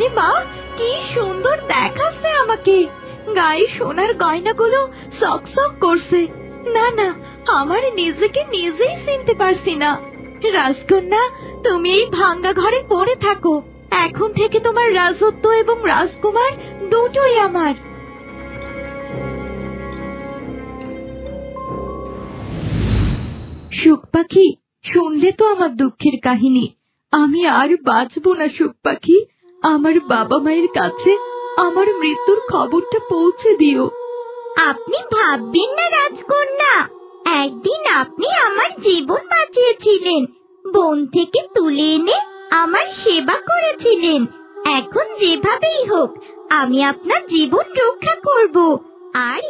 আরে মা, কি সুন্দর দেখাচ্ছে আমাকে। গায়ে সোনার গয়নাগুলো চকচক করছে। না না, আমার নিজেকে নিজেই চিনতে পারছি না। রাজকন্যা, তুমি এই ভাঙ্গা ঘরে পড়ে থাকো। এখন থেকে তোমার রাজত্ব এবং রাজকুমার দুটোই আমার। সুখ পাখি, শুনলে তো আমার দুঃখের কাহিনী। আমি আর বাঁচবো না সুখ পাখি। আমার বাবা মায়ের কাছে আমার মৃত্যুর খবরটা পৌঁছে দিও। আপনি ভাববেন না রাজকন্যা, একদিন আপনি আমার জীবন বাঁচিয়েছিলেন, বন থেকে তুলে এনে আমার সেবা করেছিলেন। এখন যেভাবেই হোক আমি আপনার জীবন রক্ষা করব। আর